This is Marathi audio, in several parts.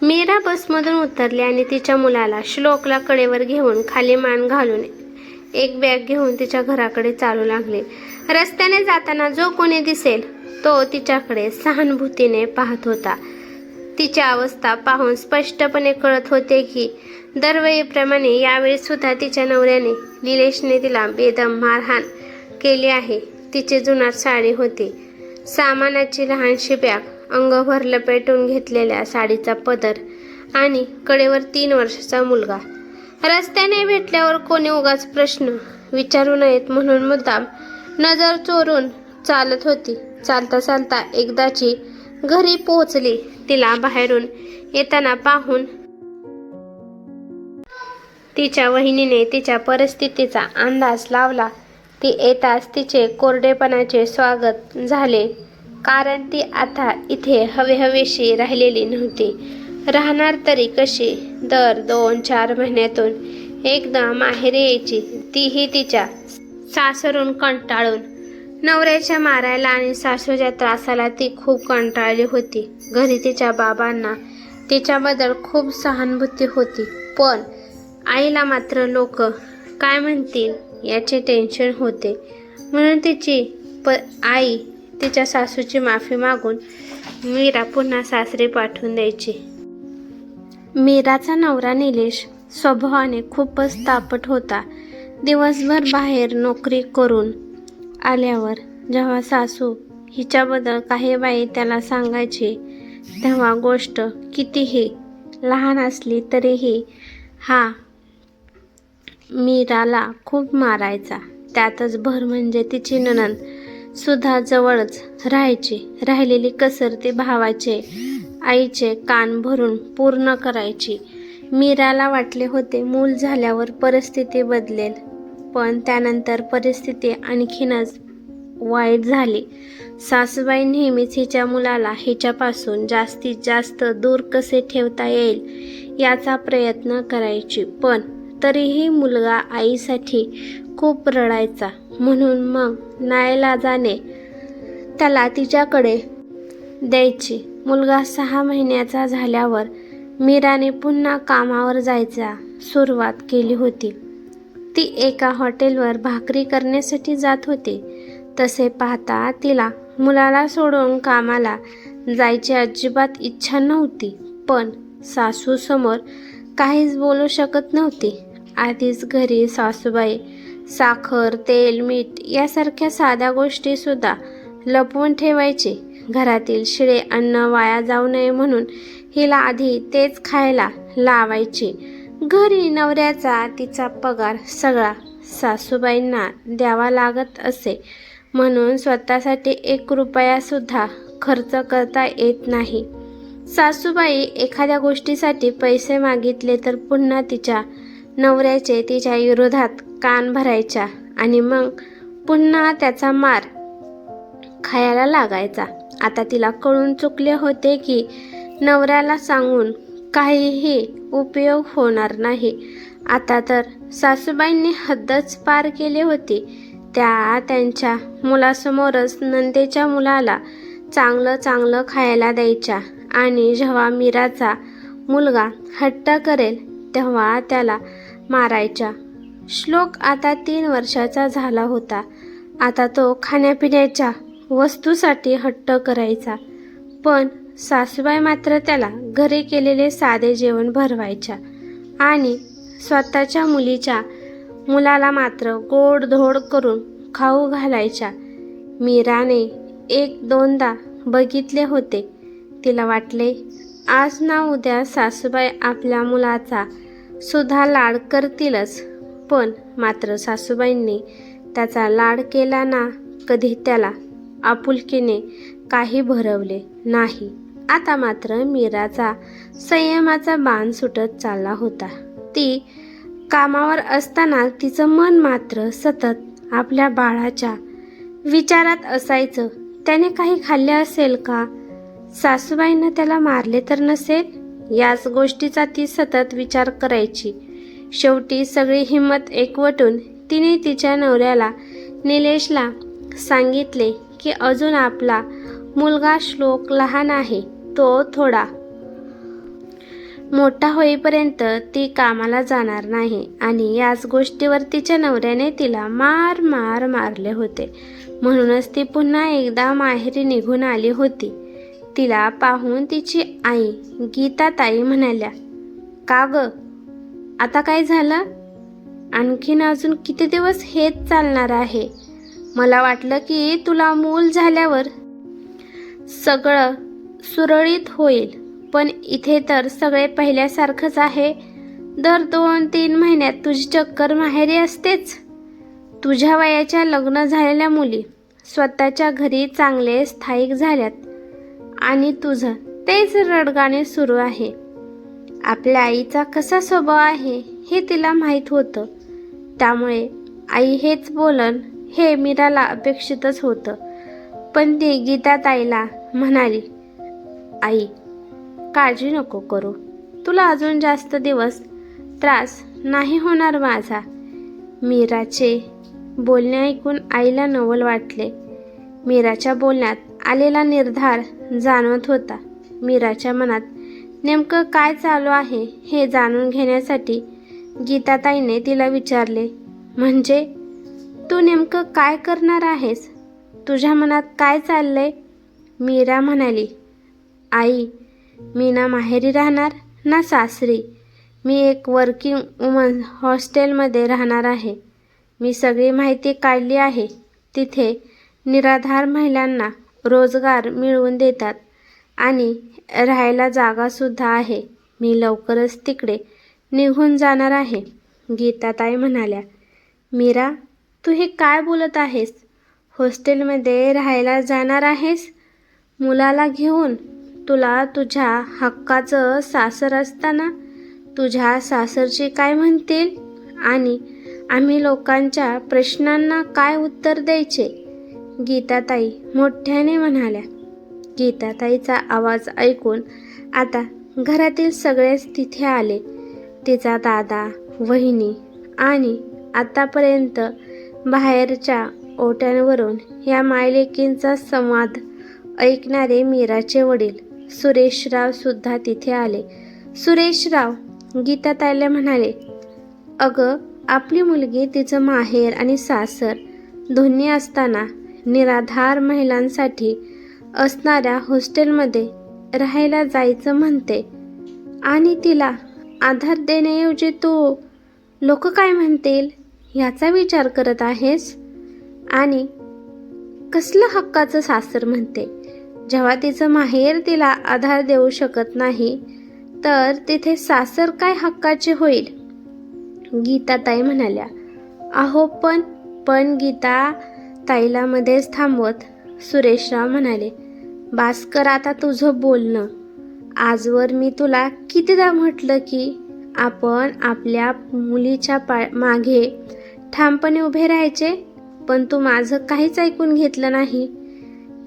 मीरा बसमधून उतरली आणि तिच्या मुलाला श्लोकला कडेवर घेऊन खाली मान घालून एक बॅग घेऊन तिच्या घराकडे चालू लागले. रस्त्याने जाताना जो कोणी दिसेल तो तिच्याकडे सहानुभूतीने पाहत होता. तिची अवस्था पाहून स्पष्टपणे कळत होते की दरवेळीप्रमाणे यावेळी सुद्धा तिच्या नवऱ्याने निलेशने तिला बेदम मारहाण केली आहे. तिची जुनाट साडी होती, सामानाची लहानशी बॅग, अंगभर लपेटून घेतलेल्या साडीचा पदर आणि कडेवर 3 वर्षाचा मुलगा. रस्त्याने भेटल्यावर कोणी उगाच प्रश्न विचारू नयेत म्हणून मुद्दाम नजर चोरून चालत होती. चालता चालता एकदाची घरी पोहोचली. तिला बाहेरून येताना पाहून तिच्या वहिनीने तिच्या परिस्थितीचा अंदाज लावला. ती येताच तिचे कोरडेपणाचे स्वागत झाले, कारण ती आता इथे हवेहवेशी राहिलेली नव्हती. राहणार तरी कशी? दर 2-4 महिन्यातून एकदा माहेरी यायची, तीही तिच्या सासरून कंटाळून. नवऱ्याच्या मारायला आणि सासूच्या त्रासाला ती खूप कंटाळली होती. घरी तिच्या बाबांना तिच्याबद्दल खूप सहानुभूती होती, पण आईला मात्र लोक काय म्हणतील याचे टेन्शन होते. म्हणून तिची आई तिच्या सासूची माफी मागून मीरा पुन्हा सासरी पाठवून द्यायची. मीराचा नवरा निलेश स्वभावाने खूपच तापट होता. दिवसभर बाहेर नोकरी करून आल्यावर जेव्हा सासू हिच्याबद्दल काही बाई त्याला सांगायची, तेव्हा गोष्ट कितीही लहान असली तरीही हा मीराला खूप मारायचा. त्यातच भर म्हणजे तिची नणंद सुद्धा जवळच राहायची. राहिलेली कसर ती भावाचे आईचे कान भरून पूर्ण करायची. मीराला वाटले होते मूल झाल्यावर परिस्थिती बदलेल, पण त्यानंतर परिस्थिती आणखीनच वाईट झाली. सासूबाई नेहमीच हिच्या मुलाला हिच्यापासून जास्तीत जास्त दूर कसे ठेवता येईल याचा प्रयत्न करायची, पण तरीही मुलगा आईसाठी खूप रडायचा. म्हणून मग नाईलाजाने त्याला तिच्याकडे द्यायची. मुलगा 6 महिन्याचा झाल्यावर मीराने पुन्हा कामावर जायचा सुरुवात केली होती. ती एका हॉटेलवर भाकरी करण्यासाठी जात होती. तसे पाहता तिला मुलाला सोडून कामाला जायची अजिबात इच्छा नव्हती, पण सासूसमोर काहीच बोलू शकत नव्हती. आधीच घरी सासूबाई साखर, तेल, मीठ यासारख्या साध्या गोष्टीसुद्धा लपवून ठेवायची. घरातील शिळे अन्न वाया जाऊ नये म्हणून हिला आधी तेच खायला लावायची. घरी नवऱ्याचा तिचा पगार सगळा सासूबाईंना द्यावा लागत असे, म्हणून स्वतःसाठी 1 रुपयासुद्धा खर्च करता येत नाही. सासूबाई एखाद्या गोष्टीसाठी पैसे मागितले तर पुन्हा तिच्या नवऱ्याचे तिच्या विरोधात कान भरायच्या आणि मग पुन्हा त्याचा मार खायला लागायचा. आता तिला कळून चुकले होते की नवऱ्याला सांगून काहीही उपयोग होणार नाही. आता तर सासूबाईंनी हद्दच पार केली होती. त्या त्यांच्या मुलासमोरच नंदेच्या मुलाला चांगलं चांगलं खायला द्यायच्या आणि जेव्हा मीराचा मुलगा हट्ट करेल तेव्हा त्याला मारायच्या. श्लोक आता 3 वर्षाचा झाला होता. आता तो खाण्यापिण्याच्या वस्तूसाठी हट्ट करायचा, पण सासूबाई मात्र त्याला घरी केलेले साधे जेवण भरवायच्या आणि स्वतःच्या मुलाला मात्र गोडधोड करून खाऊ घालायच्या. मीराने 1-2दा बघितले होते. तिला वाटले आज ना उद्या सासूबाई आपल्या मुलाचा सुद्धा लाड करतीलच, पण मात्र सासूबाईंनी त्याचा लाड केला ना कधी त्याला आपुलकीने काही भरवले नाही. आता मात्र मीराचा संयमाचा बाण सुटत चालला होता. ती कामावर असताना तिचं मन मात्र सतत आपल्या बाळाच्या विचारात असायचं. त्याने काही खाल्ले असेल का? सासूबाईंना त्याला मारले तर नसेल? याच गोष्टीचा ती सतत विचार करायची. शेवटी सगळी हिंमत एकवटून तिने तिच्या नवऱ्याला निलेशला सांगितले की अजून आपला मुलगा श्लोक लहान आहे, तो थोडा मोठा होईपर्यंत ती कामाला जाणार नाही आणि याच गोष्टीवर तिच्या नवऱ्याने तिला मारले होते. म्हणूनच ती पुन्हा एकदा माहेरी निघून आली होती. तिला पाहून तिची आई गीताताई म्हणाल्या, "का ग, आता काय झालं? आणखीन अजून किती दिवस हेच चालणार आहे? मला वाटलं की तुला मूल झाल्यावर सगळं सुरळीत होईल, पण इथे तर सगळे पहिल्यासारखंच आहे. दर 2-3 महिन्यात तुझी चक्कर माहेरी असतेच. तुझ्या वयाच्या लग्न झालेल्या मुली स्वतःच्या घरी चांगले स्थायिक झाल्यात आणि तुझं तेच रडगाणे सुरू आहे. आपल्या आईचा कसा स्वभाव आहे हे तिला माहीत होतं, त्यामुळे आई हेच बोलन हे मीराला अपेक्षितच होतं. पण ती गीताताईला म्हणाली, "आई, काळजी नको करू. तुला अजून जास्त दिवस त्रास नाही होणार माझा." मीराचे बोलणे ऐकून आईला नवल वाटले. मीराच्या बोलण्यात आलेला निर्धार जाणवत होता. मीराच्या मनात नेमकं काय चालू आहे हे जाणून घेण्यासाठी गीताताईने तिला विचारले, "म्हणजे तू नेमकं काय करणार आहेस? तुझ्या मनात काय चाललंय?" मीरा म्हणाली, "आई, मी ना माहेरी राहणार ना सासरी. मी एक वर्किंग वुमन हॉस्टेलमध्ये राहणार आहे. मी सगळी माहिती काढली आहे. तिथे निराधार महिलांना रोजगार मिळवून देतात आणि राहायला जागासुद्धा आहे. मी लवकरच तिकडे निघून जाणार आहे." गीताताई म्हणाल्या, "मीरा, तू हे काय बोलत आहेस? हॉस्टेलमध्ये राहायला जाणार आहेस? मुलाला घेऊन? तुला तुझ्या हक्काचं सासर असताना तुझ्या सासरची काय म्हणतील आणि आम्ही लोकांच्या प्रश्नांना काय उत्तर द्यायचे?" गीताताई मोठ्याने म्हणाल्या. गीताताईचा आवाज ऐकून आता घरातील सगळेच तिथे आले. तिचा दादा, वहिनी आणि आतापर्यंत बाहेरच्या ओट्यांवरून या मायलेकींचा संवाद ऐकणारे मीराचे वडील सुरेशराव सुद्धा तिथे आले. सुरेशराव गीताताईला म्हणाले, "अगं, आपली मुलगी तिचं माहेर आणि सासर दोन्ही असताना निराधार महिलांसाठी असणाऱ्या हॉस्टेलमध्ये राहायला जायचं म्हणते आणि तिला आधार देण्याऐवजी तू लोक काय म्हणतील याचा विचार करत आहेस आणि कसलं हक्काचं सासर म्हणते. जेव्हा तिचं माहेर तिला आधार देऊ शकत नाही तर तिथे सासर काय हक्काचे होईल?" गीताताई म्हणाल्या. "अहो पण गीता ताईला मध्येच थांबवत सुरेशराव म्हणाले, "बास कर आता तुझं बोलणं. आजवर मी तुला कितीदा म्हटलं की आपण आपल्या मुलीच्या मागे ठामपणे उभे राहायचे, पण तू माझं काहीच ऐकून घेतलं नाही.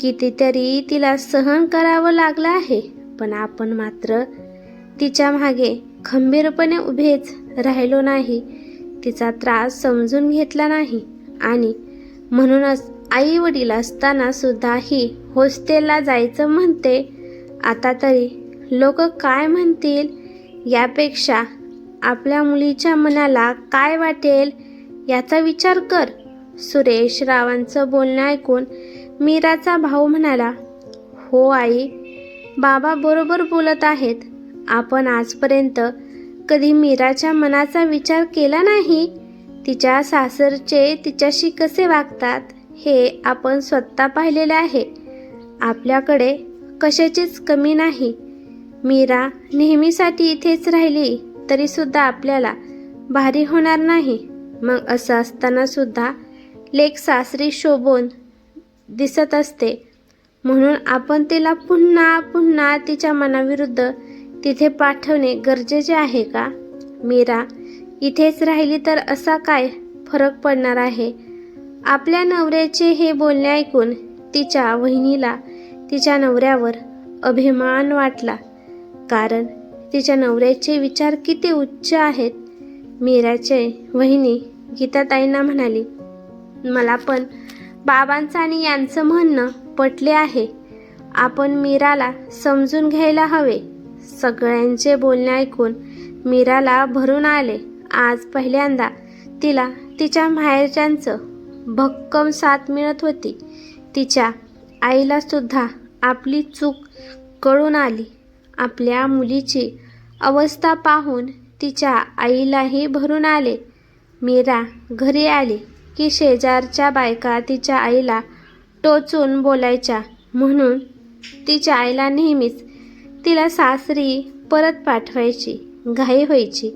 कितीतरी तिला सहन करावं लागलं आहे, पण आपण मात्र तिच्या मागे खंबीरपणे उभेच राहिलो नाही. तिचा त्रास समजून घेतला नाही आणि म्हणूनच आई वडील असताना सुद्धा ही हॉस्टेलला जायचं म्हणते. आता तरी लोक काय म्हणतील यापेक्षा आपल्या मुलीच्या मनाला काय वाटेल याचा विचार कर." सुरेशरावांचं बोलणं ऐकून मीराचा भाऊ म्हणाला, "हो आई, बाबा बरोबर बोलत आहेत. आपण आजपर्यंत कधी मीराच्या मनाचा विचार केला नाही. तिच्या सासरचे तिच्याशी कसे वागतात हे आपण स्वतः पाहिलेले आहे. आपल्याकडे कशाचीच कमी नाही. मीरा नेहमीसाठी इथेच राहिली तरी सुद्धा आपल्याला भारी होणार नाही. मग असं असताना सुद्धा लेक सासरी शोभून दिसत असते म्हणून आपण तिला पुन्हा पुन्हा तिच्या मनाविरुद्ध तिथे पाठवणे गरजेचे आहे का? मीरा इथेच राहिली तर असा काय फरक पडणार आहे?" आपल्या नवऱ्याचे हे बोलणे ऐकून तिच्या वहिनीला तिच्या नवऱ्यावर अभिमान वाटला, कारण तिच्या नवऱ्याचे विचार किती उच्च आहेत. मीराचे वहिनी गीताताईंना म्हणाली, "मला पण बाबांचं आणि यांचं म्हणणं पटले आहे. आपण मीराला समजून घ्यायला हवे. सगळ्यांचे बोलणे ऐकून मीराला भरून आले. आज पहिल्यांदा तिला तिच्या माहेरच्यांचं भक्कम साथ मिळत होती. तिच्या आईला सुद्धा आपली चूक कळून आली. आपल्या मुलीची अवस्था पाहून तिच्या आईलाही भरून आले. मीरा घरी आली की शेजारच्या बायका तिच्या आईला टोचून बोलायच्या, म्हणून तिच्या आईला नेहमीच तिला सासरी परत पाठवायची घाई व्हायची.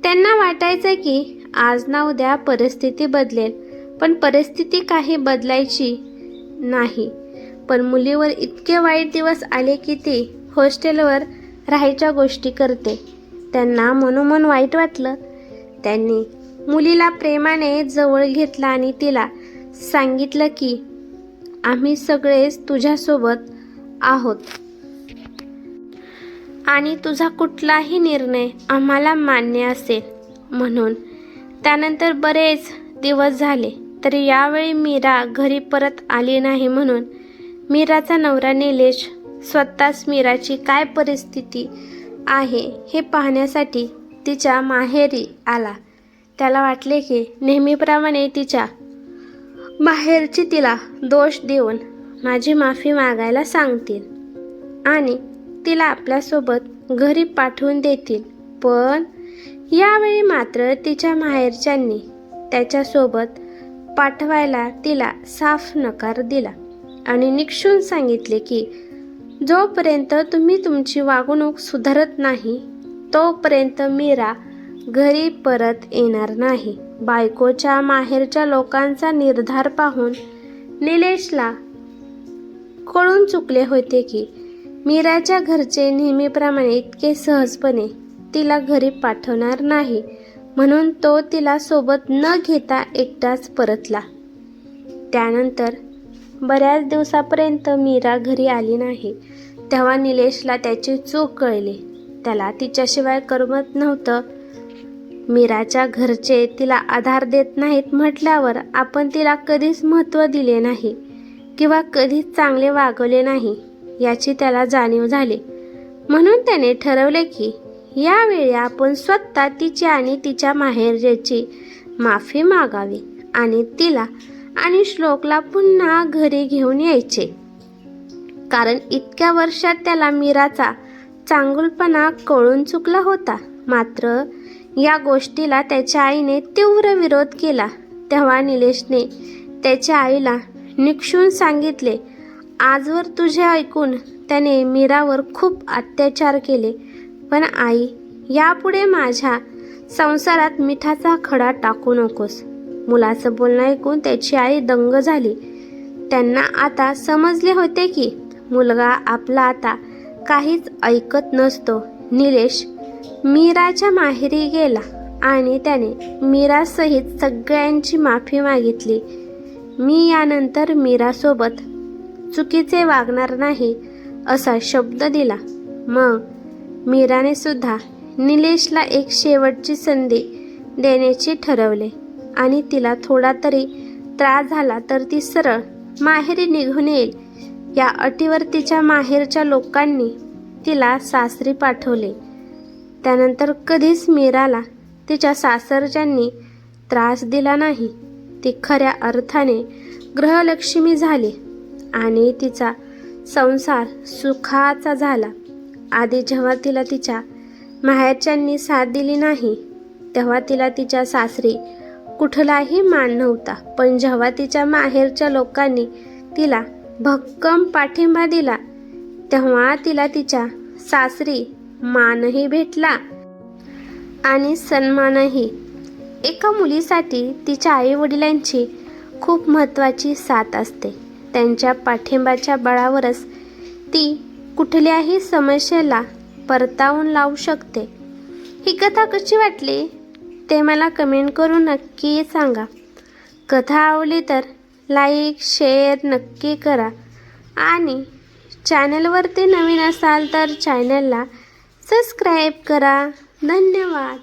त्यांना वाटायचं की आज ना उद्या परिस्थिती बदलेल, पण परिस्थिती काही बदलायची नाही. पण मुलीवर इतके वाईट दिवस आले की ती हॉस्टेलवर राहायच्या गोष्टी करते. त्यांना मनोमन वाईट वाटलं. त्यांनी मुलीला प्रेमाने जवळ घेतलं आणि तिला सांगितलं की आम्ही सगळेच तुझ्यासोबत आहोत आणि तुझा कुठलाही निर्णय आम्हाला मान्य असेल. म्हणून त्यानंतर बरेच दिवस झाले तरी यावेळी मीरा घरी परत आली नाही. म्हणून मीराचा नवरा निलेश स्वतःच मीराची काय परिस्थिती आहे हे पाहण्यासाठी तिच्या माहेरी आला. त्याला वाटले की नेहमीप्रमाणे तिच्या माहेरची तिला दोष देऊन माझी माफी मागायला सांगतील आणि तिला आपल्यासोबत घरी पाठवून देतील. पण यावेळी मात्र तिच्या माहेरच्यांनी त्याच्यासोबत पाठवायला तिला साफ नकार दिला आणि निक्षून सांगितले की जोपर्यंत तुम्ही तुमची वागणूक सुधारत नाही तोपर्यंत मीरा घरी परत येणार नाही. बायकोच्या माहेरच्या लोकांचा निर्धार पाहून निलेशला कळून चुकले होते की मीराच्या घरचे नेहमीप्रमाणे इतके सहजपणे तिला घरी पाठवणार नाही. म्हणून तो तिला सोबत न घेता एकटाच परतला. त्यानंतर बऱ्याच दिवसापर्यंत मीरा घरी आली नाही. तेव्हा निलेशला त्याची चूक कळली. त्याला तिच्याशिवाय करमत नव्हतं. मीराच्या घरचे तिला आधार देत नाहीत म्हटल्यावर आपण तिला कधीच महत्त्व दिले नाही किंवा कधीच चांगले वागवले नाही याची त्याला जाणीव झाली. म्हणून त्याने ठरवले की यावेळी आपण स्वतः तिची आणि तिच्या माहेरची माफी मागावी आणि तिला आणि श्लोकला पुन्हा घरी घेऊन यायचे. कारण इतक्या वर्षात त्याला मीराचा चांगुलपणा कळून चुकला होता. मात्र या गोष्टीला त्याच्या आईने तीव्र विरोध केला. तेव्हा निलेशने त्याच्या आईला निक्षून सांगितले, आजवर तुझे ऐकून त्याने मीरावर खूप अत्याचार केले, पण आई यापुढे माझ्या संसारात मिठाचा खडा टाकू नकोस. मुलाचं बोलणं ऐकून त्याची आई दंग झाली. त्यांना आता समजले होते की मुलगा आपला आता काहीच ऐकत नसतो. निलेश मीराच्या माहेरी गेला आणि त्याने मीरासहित सगळ्यांची माफी मागितली. मी यानंतर मीरासोबत चुकीचे वागणार नाही असा शब्द दिला. मग मीराने सुद्धा निलेशला एक शेवटची संधी देण्याचे ठरवले आणि तिला थोडा तरी त्रास झाला तर ती सरळ माहेरी निघून येईल या अटीवर तिच्या माहेरच्या लोकांनी तिला सासरी पाठवले. त्यानंतर कधीच मीराला तिच्या सासरच्यांनी त्रास दिला नाही. ती खऱ्या अर्थाने गृहलक्ष्मी झाली आणि तिचा संसार सुखाचा झाला. आधी जेव्हा तिला तिच्या माहेरच्यांनी साथ दिली नाही तेव्हा तिला तिच्या सासरी कुठलाही मान नव्हता. पण जेव्हा तिच्या माहेरच्या लोकांनी तिला भक्कम पाठिंबा दिला तेव्हा तिला तिच्या सासरी मानही भेटला आणि सन्मानही. एका मुलीसाठी तिच्या आईवडिलांची खूप महत्त्वाची साथ असते. त्यांच्या पाठिंबाच्या बळावरच ती कुठल्याही समस्येला परतावून लावू शकते. ही कथा कशी वाटली ते मला कमेंट करून नक्की सांगा. कथा आवडली तर लाईक शेअर नक्की करा आणि चॅनलवरती नवीन असाल तर चॅनलला सबस्क्राईब करा. धन्यवाद.